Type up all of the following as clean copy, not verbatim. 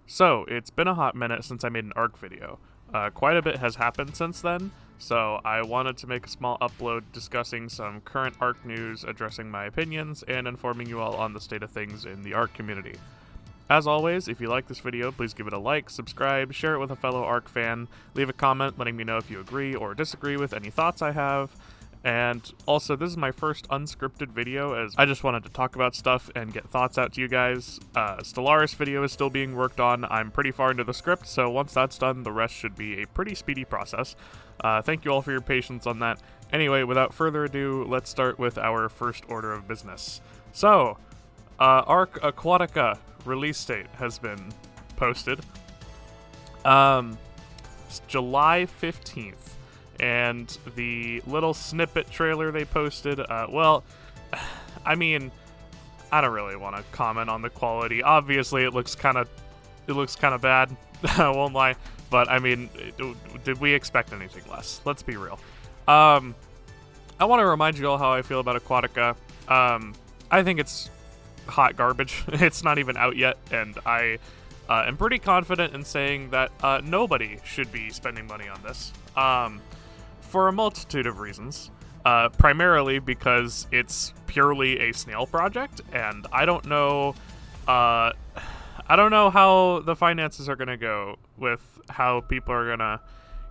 So, it's been a hot minute since I made an ARK video. Quite a bit has happened since then, so I wanted to make a small upload discussing some current ARK news, addressing my opinions, and informing you all on the state of things in the ARK community. As always, if you like this video, please give it a like, subscribe, share it with a fellow ARK fan, leave a comment letting me know if you agree or disagree with any thoughts I have. And also, this is my first unscripted video, as I just wanted to talk about stuff and get thoughts out to you guys. Stellaris video is still being worked on. I'm pretty far into the script, so once that's done, the rest should be a pretty speedy process. Thank you all for your patience on that. Anyway, without further ado, let's start with our first order of business. So, ARK Aquatica release date has been posted. It's July 15th. And the little snippet trailer they posted, well, I mean, I don't really want to comment on the quality. Obviously, it looks kind of bad. I won't lie, but I mean, did we expect anything less? Let's be real. I want to remind you all how I feel about Aquatica. I think it's hot garbage. It's not even out yet, and I am pretty confident in saying that nobody should be spending money on this. For a multitude of reasons, primarily because it's purely a snail project, and I don't know how the finances are gonna go with how people are gonna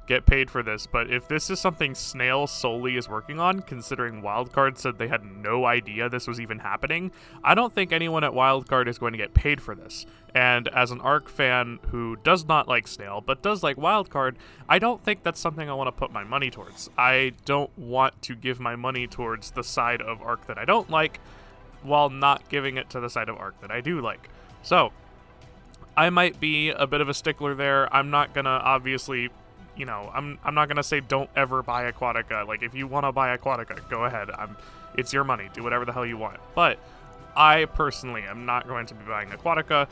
get paid for this. But if this is something Snail solely is working on, considering Wildcard said they had no idea this was even happening, I don't think anyone at Wildcard is going to get paid for this. And as an ARK fan who does not like Snail, but does like Wildcard, I don't think that's something I want to put my money towards. I don't want to give my money towards the side of ARK that I don't like, while not giving it to the side of ARK that I do like. So, I might be a bit of a stickler there. I'm not gonna, obviously, you know, I'm not gonna say don't ever buy Aquatica. Like, if you want to buy Aquatica, go ahead. It's your money. Do whatever the hell you want. But I personally am not going to be buying Aquatica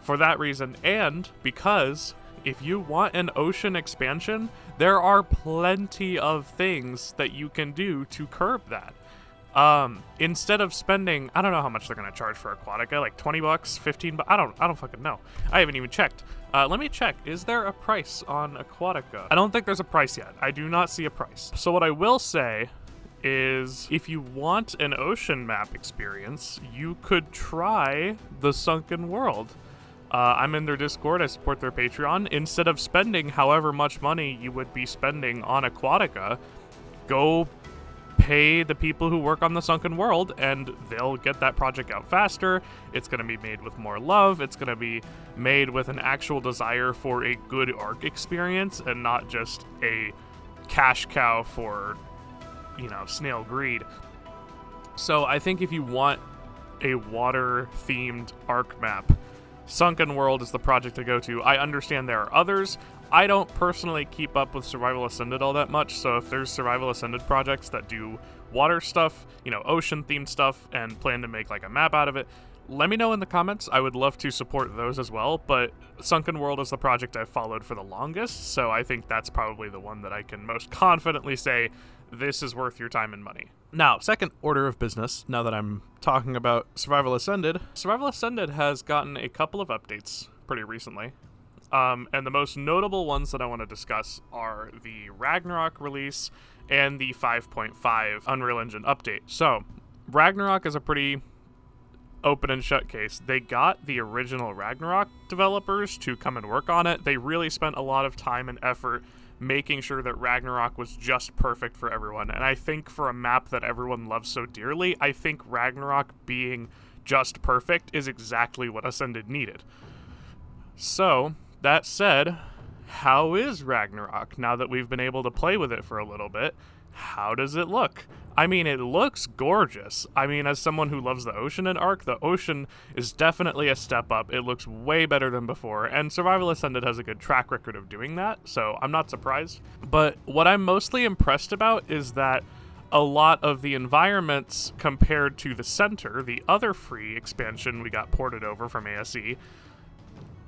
for that reason, and because if you want an ocean expansion, there are plenty of things that you can do to curb that. Instead of spending, I don't know how much they're gonna charge for Aquatica, like 20 bucks, 15 bucks, I don't fucking know. I haven't even checked. Let me check. Is there a price on Aquatica? I don't think there's a price yet. I do not see a price. So what I will say is, if you want an ocean map experience, you could try the Sunken World. I'm in their Discord, I support their Patreon. Instead of spending however much money you would be spending on Aquatica, go pay the people who work on the Sunken World, and they'll get that project out faster. It's going to be made with more love. It's going to be made with an actual desire for a good ARK experience, and not just a cash cow for, you know, snail greed. So I think if you want a water-themed ARK map, Sunken World is the project to go to. I understand there are others. I don't personally keep up with Survival Ascended all that much, so if there's Survival Ascended projects that do water stuff, you know, ocean-themed stuff, and plan to make like a map out of it, let me know in the comments. I would love to support those as well, but Sunken World is the project I've followed for the longest, so I think that's probably the one that I can most confidently say this is worth your time and money. Now, second order of business, now that I'm talking about Survival Ascended has gotten a couple of updates pretty recently. And the most notable ones that I want to discuss are the Ragnarok release and the 5.5 Unreal Engine update. So, Ragnarok is a pretty open and shut case. They got the original Ragnarok developers to come and work on it. They really spent a lot of time and effort making sure that Ragnarok was just perfect for everyone. And I think for a map that everyone loves so dearly, I think Ragnarok being just perfect is exactly what Ascended needed. So, that said, how is Ragnarok now that we've been able to play with it for a little bit? How does it look? I mean, it looks gorgeous. I mean, as someone who loves the ocean in ARK, the ocean is definitely a step up. It looks way better than before, and Survival Ascended has a good track record of doing that, so I'm not surprised. But what I'm mostly impressed about is that a lot of the environments compared to the center, the other free expansion we got ported over from ASE,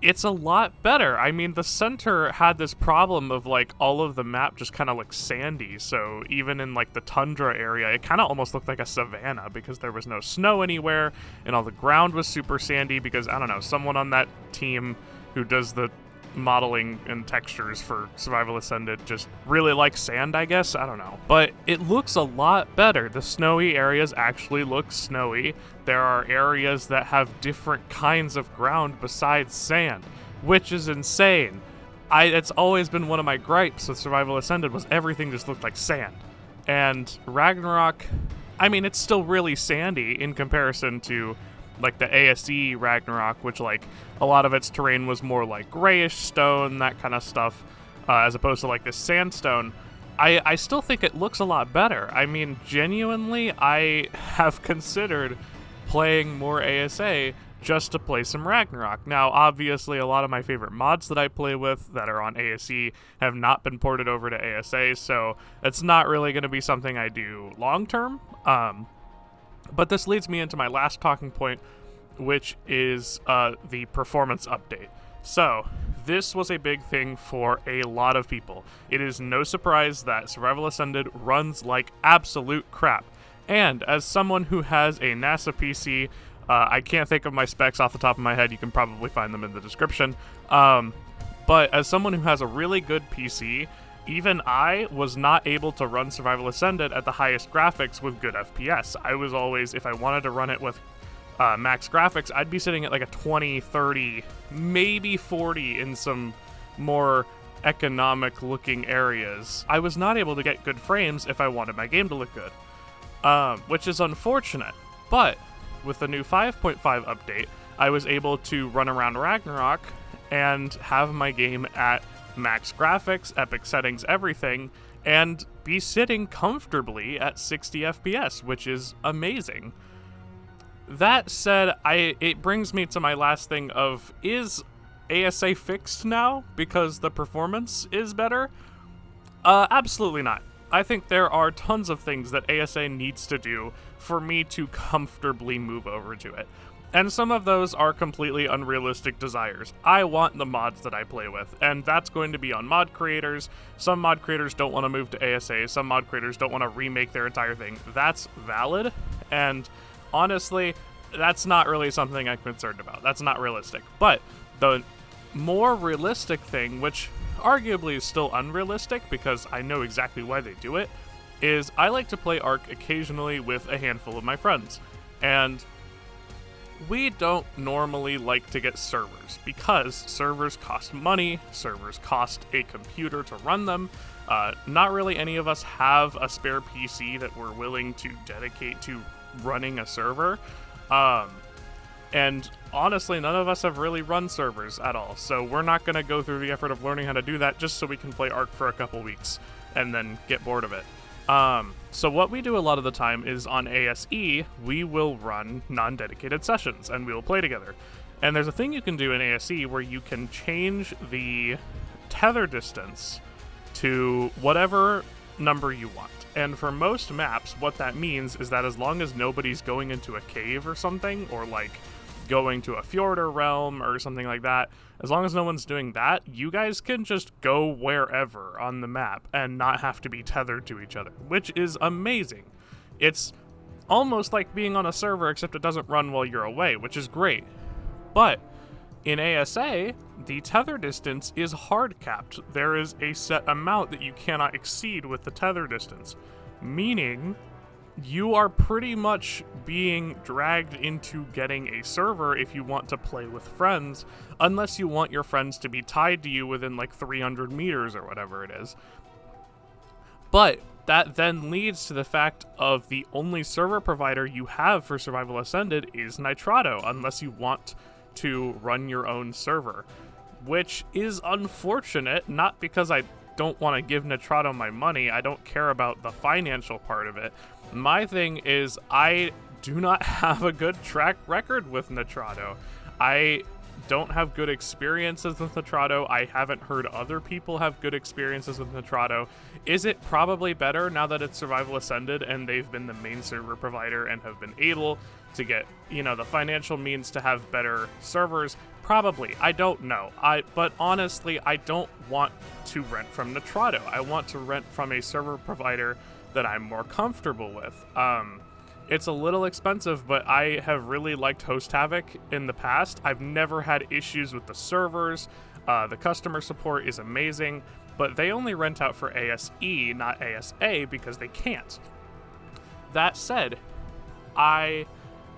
it's a lot better. I mean, the center had this problem of, like, all of the map just kind of looks sandy, so even in, like, the tundra area, it kind of almost looked like a savanna because there was no snow anywhere, and all the ground was super sandy because, I don't know, someone on that team who does the modeling and textures for Survival Ascended, just really likes sand, I guess. I don't know. But it looks a lot better. The snowy areas actually look snowy. There are areas that have different kinds of ground besides sand, which is insane. It's always been one of my gripes with Survival Ascended was everything just looked like sand. And Ragnarok, I mean, it's still really sandy in comparison to like the ASE Ragnarok, which like a lot of its terrain was more like grayish stone, that kind of stuff, as opposed to like this sandstone. I still think it looks a lot better. I mean, genuinely, I have considered playing more ASA just to play some Ragnarok. Now, obviously, a lot of my favorite mods that I play with that are on ASE have not been ported over to ASA, so it's not really going to be something I do long term. But this leads me into my last talking point, which is the performance update. So, this was a big thing for a lot of people. It is no surprise that Survival Ascended runs like absolute crap. And as someone who has a NASA PC, I can't think of my specs off the top of my head. You can probably find them in the description. But as someone who has a really good PC, even I was not able to run Survival Ascended at the highest graphics with good FPS. I was always, if I wanted to run it with max graphics, I'd be sitting at like a 20, 30, maybe 40 in some more economic looking areas. I was not able to get good frames if I wanted my game to look good, which is unfortunate. But with the new 5.5 update, I was able to run around Ragnarok and have my game at max graphics, epic settings, everything, and be sitting comfortably at 60 FPS, which is amazing. That said, it brings me to my last thing of, is ASA fixed now because the performance is better? Absolutely not. I think there are tons of things that ASA needs to do for me to comfortably move over to it. And some of those are completely unrealistic desires. I want the mods that I play with, and that's going to be on mod creators. Some mod creators don't want to move to ASA, some mod creators don't want to remake their entire thing. That's valid, and honestly, that's not really something I'm concerned about. That's not realistic. But the more realistic thing, which arguably is still unrealistic because I know exactly why they do it, is I like to play ARK occasionally with a handful of my friends. And we don't normally like to get servers because servers cost money, servers cost a computer to run them. Not really any of us have a spare PC that we're willing to dedicate to running a server. And honestly, none of us have really run servers at all, so we're not going to go through the effort of learning how to do that just so we can play ARK for a couple weeks and then get bored of it. So what we do a lot of the time is on ASE, we will run non-dedicated sessions and we will play together. And there's a thing you can do in ASE where you can change the tether distance to whatever number you want. And for most maps, what that means is that as long as nobody's going into a cave or something, or like going to a fjord or realm or something like that, as long as no one's doing that, you guys can just go wherever on the map and not have to be tethered to each other, which is amazing. It's almost like being on a server, except it doesn't run while you're away, which is great. But in ASA, the tether distance is hard capped. There is a set amount that you cannot exceed with the tether distance, meaning you are pretty much being dragged into getting a server if you want to play with friends, unless you want your friends to be tied to you within like 300 meters or whatever it is. But that then leads to the fact of the only server provider you have for Survival Ascended is Nitrado, unless you want to run your own server, which is unfortunate, not because I don't want to give Nitrado my money. I don't care about the financial part of it. My thing is I do not have a good track record with Nitrado. I don't have good experiences with Nitrado. I haven't heard other people have good experiences with Nitrado. Is it probably better now that it's Survival Ascended and they've been the main server provider and have been able to get, the financial means to have better servers? Probably. I don't know. But honestly, I don't want to rent from Nitrado. I want to rent from a server provider that I'm more comfortable with. It's a little expensive, but I have really liked Host Havoc in the past. I've never had issues with the servers. The customer support is amazing, but they only rent out for ASE, not ASA, because they can't. That said, I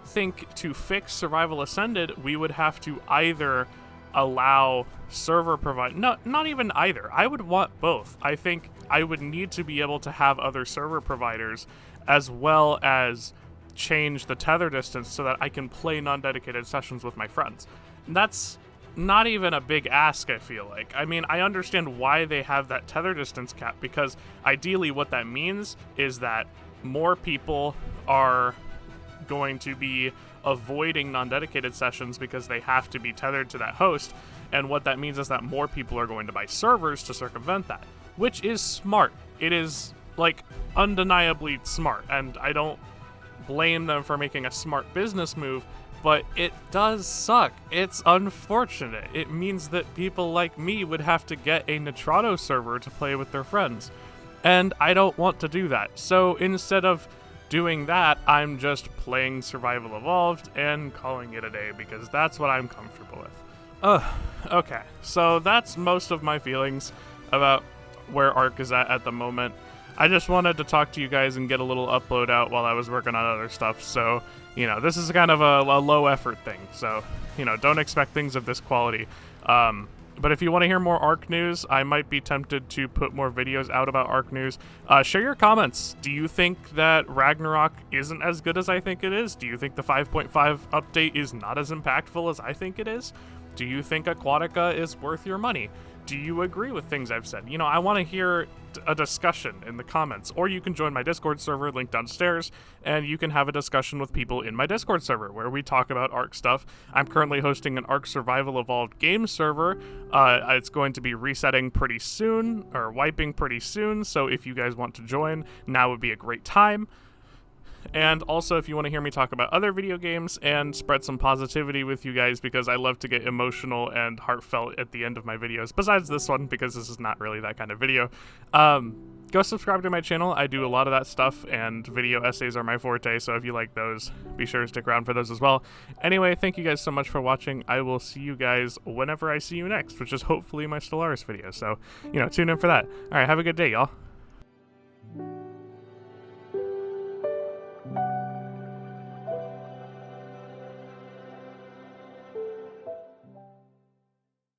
think to fix Survival Ascended, we would have to either allow server provide, not even either. I would want both. I think I would need to be able to have other server providers as well as change the tether distance so that I can play non-dedicated sessions with my friends. And that's not even a big ask, I feel like. I mean, I understand why they have that tether distance cap, because ideally what that means is that more people are going to be avoiding non-dedicated sessions because they have to be tethered to that host, and what that means is that more people are going to buy servers to circumvent that, which is smart. It is, like, undeniably smart, and I don't blame them for making a smart business move, but it does suck. It's unfortunate. It means that people like me would have to get a Nitrado server to play with their friends, and I don't want to do that. So instead of doing that, I'm just playing Survival Evolved and calling it a day, because that's what I'm comfortable with. Okay, so that's most of my feelings about where ARK is at the moment. I just wanted to talk to you guys and get a little upload out while I was working on other stuff, so, you know, this is kind of a low effort thing, so, you know, don't expect things of this quality. But if you want to hear more ARK news, I might be tempted to put more videos out about ARK news. Share your comments. Do you think that Ragnarok isn't as good as I think it is? Do you think the 5.5 update is not as impactful as I think it is? Do you think Aquatica is worth your money? Do you agree with things I've said? You know, I want to hear a discussion in the comments, or you can join my Discord server, linked downstairs, and you can have a discussion with people in my Discord server where we talk about ARK stuff. I'm currently hosting an ARK Survival Evolved game server. It's going to be resetting pretty soon, or wiping pretty soon, so if you guys want to join, now would be a great time. And also, if you want to hear me talk about other video games and spread some positivity with you guys, because I love to get emotional and heartfelt at the end of my videos, besides this one, because this is not really that kind of video, go subscribe to my channel. I do a lot of that stuff, and video essays are my forte, so if you like those, be sure to stick around for those as well. Anyway, thank you guys so much for watching. I will see you guys whenever I see you next, which is hopefully my Stellaris video, so, you know, tune in for that. Alright, have a good day, y'all.